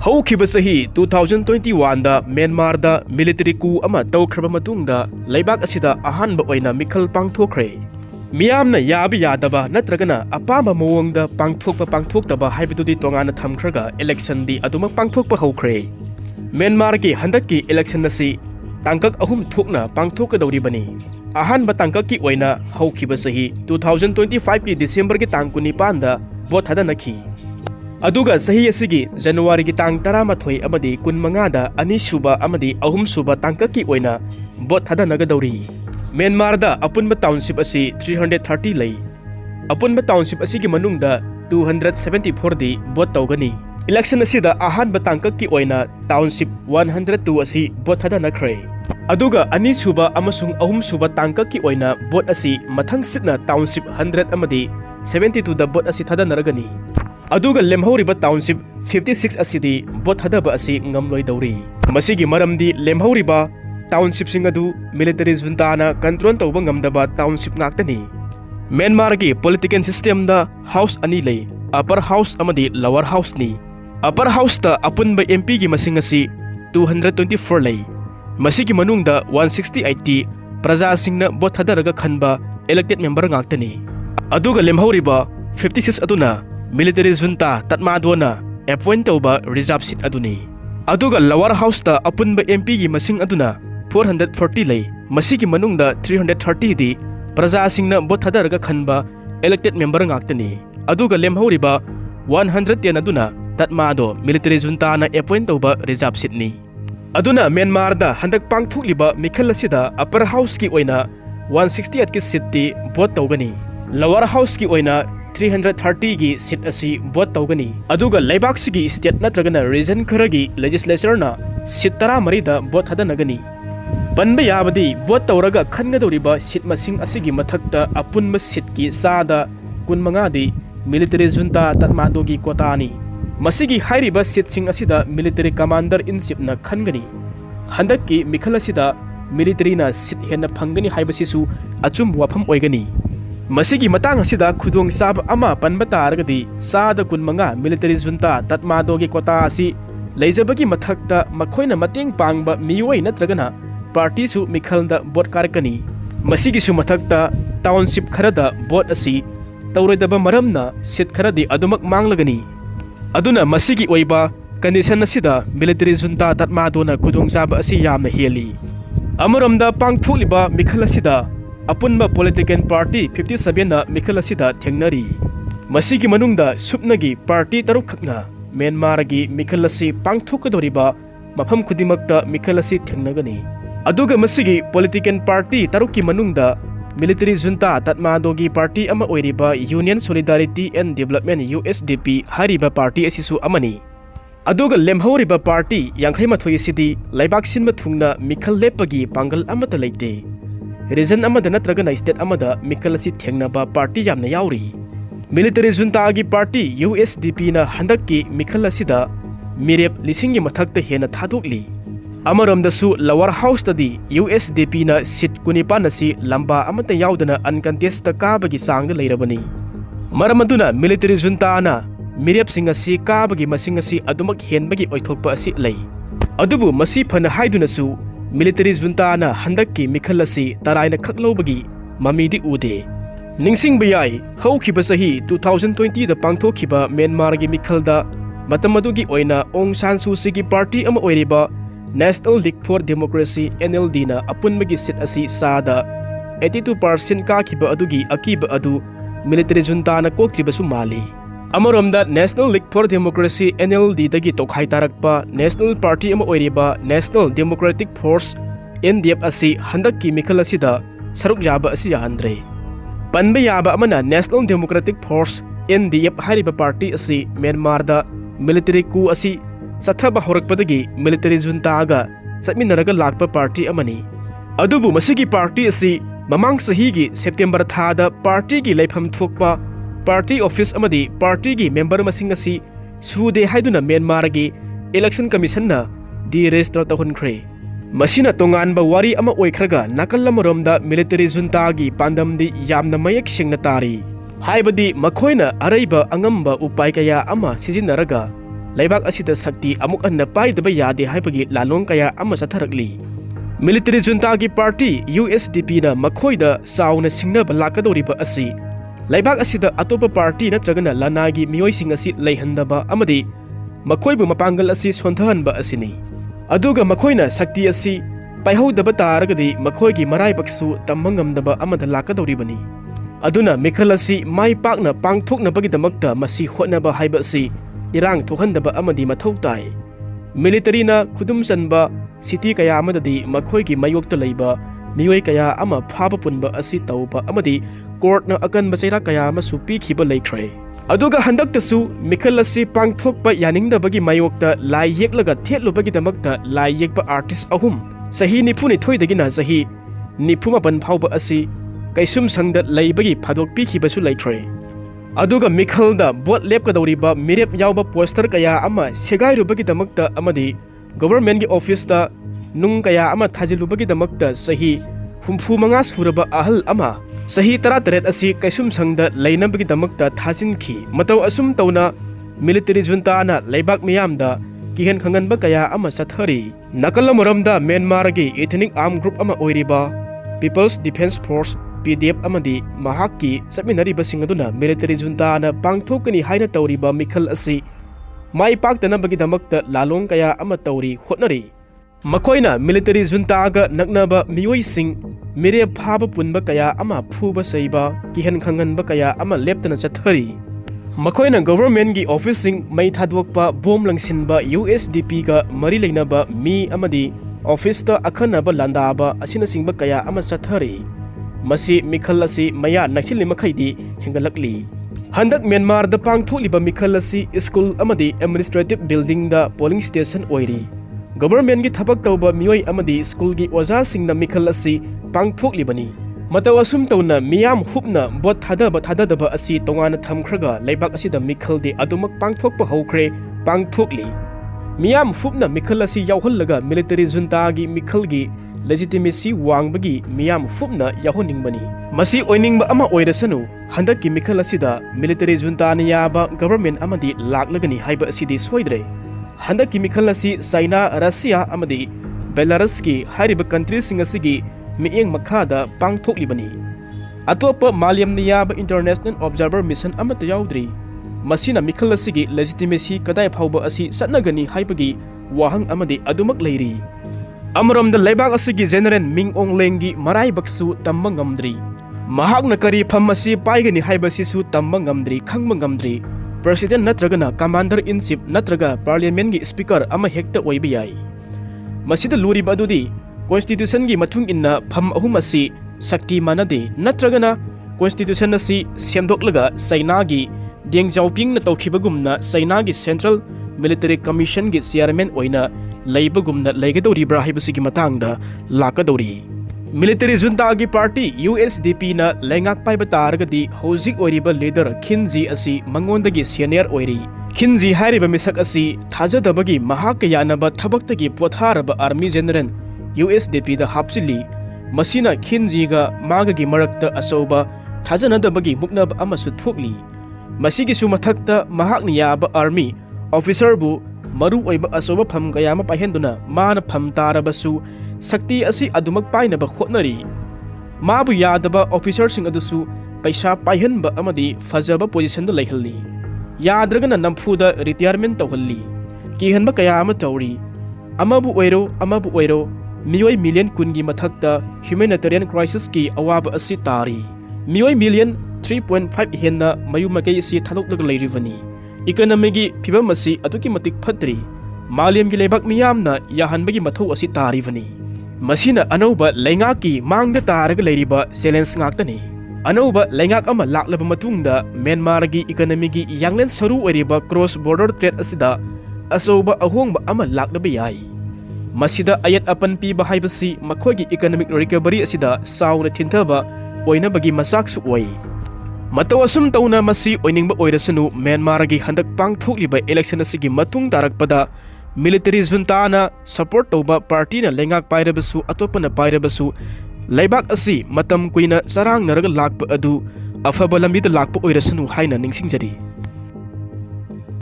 Haukiba Chahi 2021 da Myanmar da military coup ama tawkhraba matungda leibak asida ahanba oina mikhal Pangthokhre. Miyamna yabi yadaba natragana apamba mawongda pangthoktaba haibidudi tongana thamkhraga election di adumak pangthokpa haukhre. Myanmar ki handakki election asi tangkak ahum thokna pangthokadawribani. Ahanba tangkak ki oina haukiba Chahi 2025 ki December ki tang 19 da vote hadanakhi. Aduga Chahi asigi January ki tang 13 amadi 15 da anisuba amadi ahumsuba tangkaki oina vote hadanagadawri. Myanmar da apunba township asi 330 lay. Apunba township asigi manungda 274 di vote tawgani. Election asida ahanba tangkaki oina township 102 asi vote hadanakhre. Aduga anisuba amasung ahumsuba tangkaki oina vote asi mathang sitna township 100 amadi 72 da vote asi hadanaragani. Aduga lemhauriba township 56 asidi vote hadaba asi ngamloidawri. Masigi maramdi lemhauriba township singadu military junta na control tawba ngamdaba township ngaktani. Myanmar ki political system da house ani lay. Upper house amadi lower house ni. Upper house ta apunba MP ki masing asi 224 lay. Masigi manungda 160 praja singna vote hadaraga khanba elected member ngaktani. Aduga lemhauriba 56 aduna military junta tatmadona appoint tawba reserve seat aduni. Aduga lower house ta apunba MP gi masing aduna 440 lay. Masigi manungda 330 di praja singna vote hadaraga khanba elected member ngaktani. Aduga lemhauriba 110 aduna tatmado military junta na appoint tawba reserve seat ni. Aduna Myanmar da handak pangthokliba mikhal asida upper house ki oina 168 ki seat ti vote tawgani. Lower house ki oina 330 gi seat asi vote tawgani. Aduga leibak sigi state natragana region kharagi legislature na seat 13 da vote hadanagani. Banba yabadi vote tawraga khangadoriba seat masing asigi mathakta apunma seat ki sada 15 di military junta tatmado gi kota ni. Masigi hairiba seat sing asida military commander in chief na khangani. Handakki mikhal asida military na seat henna phangani haibasisu achum wafam oigani. Masigi matang asida khudong sab ama panba taragadi sada 15 military junta tatmado gi kota asi leijabagi mathakta makhoina mateng pangba miwai natragana party su mikhalda vote karakani. Masigi su mathakta township kharada vote asi tawredaba maramna seat kharadi adumak manglagani. Aduna masigi oiba condition asida military junta tatmado na khudong sab asi yamna heli. Amaramda pangtholiba mikhal asida apunba political party 57 na mikhal asida thengnari. Masigi manungda supnagi party taruk khakna Myanmar gi mikhal asi pangthokadoriba mafam khudimakta mikhal asi thengnagani. Aduga masigi political party tarukki manungda military junta tatmado gi party ama oiriba Union Solidarity and Development USDP hariba party asisu amani. Aduga lemhauriba party yankhaimathoi sidi laibak sinma thungna mikhal lepagi pangal amata leite. Region amada natragana state amada mikhal asi thengnaba party yamna yauri. Military junta gi party USDP na handakki mikhal asida mirep lisingi mathakta hena thadokli. Amaramdasu lower house tadi USDP na seat 19 nasi lamba amata yaudana uncontested kabagi sangda leirabani. Maramaduna military junta na mirep singa si kabagi masing asi adumak henbagi oithokpa asi lay. Adubu masi phana haidunasu military junta na handakki mikhal asi taraina khaklobagi mamidi ude. Ningsing bayai haukiba Chahi 2020 da pangthokhiba Myanmar gi mikhalda matamadugi oina Aung San Suu Kyi gi party ama oiriba National League for Democracy NLD na apunmagi seat asi sada 82% kakhiba adugi akiba adu military junta na koktribasu mali. Amaramda National League for Democracy NLD dagi tokhai tarakpa National Party ama oiriba National Democratic Force NDF asi handakki mikhal asida saruk yaba asi yahandre. Panba yaba amana National Democratic Force NDF hariba party asi Myanmar da military coup asi sathaba horakpadagi military junta aga satminaraga lakpa party amani. Adubu masigi party asi mamang Chahi gi September thada party gi leifam thokpa party office amadi party gi member masing asi sude haiduna Myanmar gi election commission na di-register tahunkhre. Masina tonganba wari ama oikhraga nakallamaromda military junta gi pandamdi yamna mayak singna tari. Haibadi makhoina araiba angamba upai kaya ama sijinaraga leibak asida sakti amuk anna paidaba yade haibagi lalong kaya ama satharakli. Military junta gi party USDP na makhoida sauna singnaba lakadoriba asi leibak asida atopa party natragana lanagi miyoising asi leihandaba amadi makhoibu mapangal asi sonthahanba asini. Aduga makhoina sakti asi paihodaba taragadi makhoigi maraibaksu tammangamdaba amada lakadoribani. Aduna mikhal asi mai pakna pangthoknabagidamagta masi hotnaba haiba asi irang thokhandaba amadi mathau tai. Military na khudum chanba city kaya amadadi makhoigi mayokta leiba miyoi kaya ama phaba punba asi tauba amadi court na akan bachaira kaya ama supi khiba leikhre. Aduga handaktasu mikhal asi pangthokpa yaningdabagi mayokta lai yeklaga thelubagidamagta lai yekpa artist ahum sahi nipuni thoidagina sahi nipumapan phauba asi kaisum sangda leibagi phadokpi khibasu leikhre. Aduga mikhalda bot lepkadoriba mirep yauba poster kaya ama segairubagidamagta amadi government gi office da nung kaya ama thajilubagidamagta sahi humfu manga suraba ahal ama sahi 13 asi kaisum sangda leinabagidamagta thajinki matau asum tauna military junta na leibak miyamda kihen khanganba kaya ama sathari. Nakalamuramda Myanmar gi ethnic armed group ama oiriba People's Defense Force PDF amadi mahakki sabminariba singaduna military junta na pangthokani haina tawriba mikhal asi mai paktanabagidamagta lalong kaya ama tawri hotnari. Makoina military junta ga naknaba miyoising mire phaba punba kaya ama phuba saiba kihan khanganba kaya ama leptana chathari. Makoina government gi officing mai thadwakpa bom langsinba USDP ga mari leinaba mi amadi office ta akhanaba landaba asina singba kaya ama chathari. Masi mikhal asi maya naksilli makhaidi hengalakli. Handak Myanmar da pangtholiba mikhal asi school amadi administrative building da polling station oiri. Government gi thabak tawba miyoi amadi school gi oja singna mikhal asi pangthoklibani. Mataw asum tawna miyam hupna bot thadaba asi tongana thamkhraga leibak asida mikhal de adumak pangthokpa hokre pangthokli. Miyam hupna mikhal asi yauhallaga military junta gi mikhal gi legitimacy wangbagi miyam hupna yahoningbani. Masi oiningba ama oirasanu handakki mikhal asida military junta na yaba government amadi laklagani haiba asidi soidre. Handakki mikhal asi China, Russia amadi Belarus ki hariba country sing asigi mieng makhada pangthoklibani. Atopa malyam na yaba international observer mission amata yaudri. Masina mikhal asigi legitimacy kadai phauba asi satnagani haibagi wahang amadi adumak leiri. Amaramda leibak asigi general Ming Ong Lenggi marai baksu tamba ngamdri. Mahakna kari pham asi paigani haibasisu tamba ngamdri khangba ngamdri. President natragana commander in chief natraga parliament gi speaker ama hekta oiba yai. Masida luriba adudi constitution gi mathung inna pham ahum asi sakti manade natragana constitution asi semdoklaga China gi Deng Xiaoping na tawkhibagumna China gi Central Military Commission gi chairman oina leibagumna leigadoribra haibasigi matangda lakadori. Military junta gi party USDP na lengak paiba taragadi hojik oiriba leader Khinji asi mangondagi senior oiri. Khinji hariba misak asi thajadabagi mahak yanaba thabaktagi potharaba army general USDP da hapsili. Masina Khinji ga magagi marakta asoba thajanadabagi muknaba amasu thokli. Masigi su mathakta mahakni yaba army officer bu maru oiba asoba pham kayama pahenduna mana pham tarabasu sakti asi adumak painaba khotnari. Mabu yadaba officer sing adusu paisa paihanba amadi fajaba position da leihalli. Yadragana namfuda retirement tawhalli. Kihanba kaya ama tawri. Amabu oiro miyoi million kungi mathakta humanitarian crisis ki awaba asi tari. Miyoi million 3.5 henna mayu makai si thalokdaga leirivani. Economy gi phibam asi atuki matik phatri. Malyam gi leibak miyamna yahanbagi mathau asi tarivani. Masina anauba lengaki mangda taraga leiriba challenge ngaktani. Anauba lengak ama laklaba matungda Myanmar gi economy gi yanglen saru oiriba cross border trade asida asoba ahongba ama laklaba yai. Masida ayat apan piba haibasi makhoigi economic recovery asida sauna thintaba oinabagi masaksu oi. Mataw asum tauna masi oiningba oirasanu Myanmar gi handak pangthokliba election asigi matung tarakpada military junta na support tauba party na lengak pairabasu atopana pairabasu leibak asi matam kuina sarang naraga lakpa adu afaba lambida lakpa oirasanu haina ningsingjari.